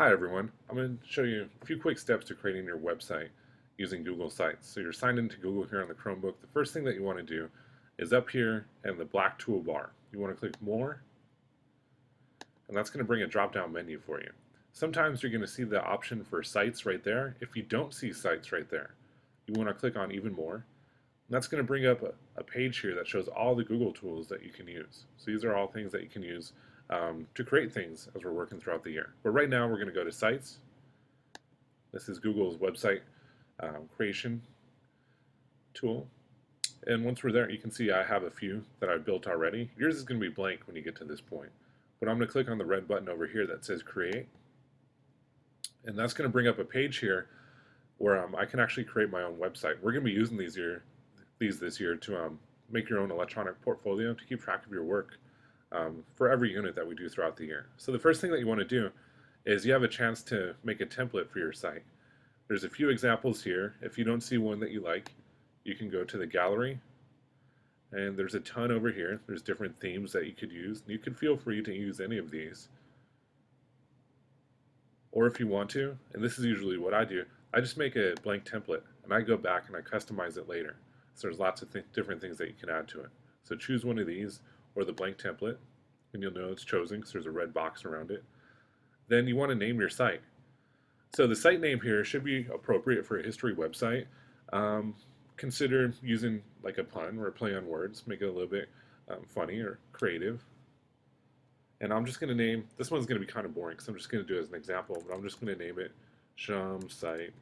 Hi everyone, I'm going to show you a few quick steps to creating your website using Google Sites. So you're signed into Google here on the Chromebook. The first thing that you want to do is up here in the black toolbar. You want to click More, and that's going to bring a drop-down menu for you. Sometimes you're going to see the option for Sites right there. If you don't see Sites right there, you want to click on Even More. And that's going to bring up a page here that shows all the Google tools that you can use. So these are all things that you can use to create things as we're working throughout the year. But right now we're going to go to Sites. This is Google's website creation tool. And once we're there, you can see I have a few that I've built already. Yours is going to be blank when you get to this point. But I'm going to click on the red button over here that says Create. And that's going to bring up a page here where I can actually create my own website. We're going to be using these this year to make your own electronic portfolio to keep track of your work for every unit that we do throughout the year. So the first thing that you want to do is you have a chance to make a template for your site. There's a few examples here. If you don't see one that you like, you can go to the gallery, and there's a ton over here. There's different themes that you could use. You can feel free to use any of these. Or if you want to, and this is usually what I do, I just make a blank template and I go back and I customize it later. So there's lots of different things that you can add to it. So choose one of these or the blank template, and you'll know it's chosen because there's a red box around it. Then you want to name your site. So the site name here should be appropriate for a history website. Consider using like a pun or a play on words, make it a little bit funny or creative. And I'm just going to name, this one's going to be kind of boring because I'm just going to do it as an example, but I'm just going to name it Schum Site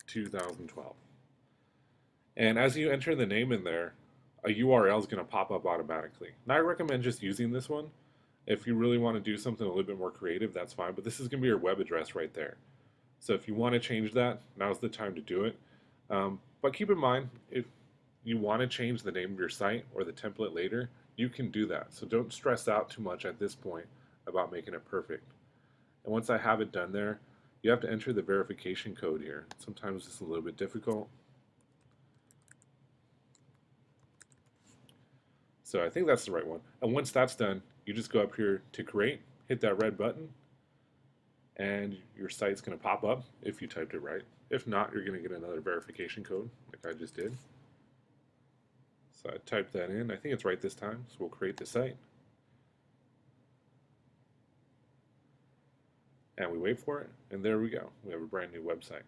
2012. And as you enter the name in there, a URL is going to pop up automatically. Now I recommend just using this one. If you really want to do something a little bit more creative, that's fine, but this is going to be your web address right there. So if you want to change that, now's the time to do it. But keep in mind, if you want to change the name of your site or the template later, you can do that. So don't stress out too much at this point about making it perfect. And once I have it done there, you have to enter the verification code here. Sometimes it's a little bit difficult. So I think that's the right one. And once that's done, you just go up here to create, hit that red button, and your site's going to pop up if you typed it right. If not, you're going to get another verification code like I just did. So I typed that in. I think it's right this time, so we'll create the site. And we wait for it, and there we go. We have a brand new website.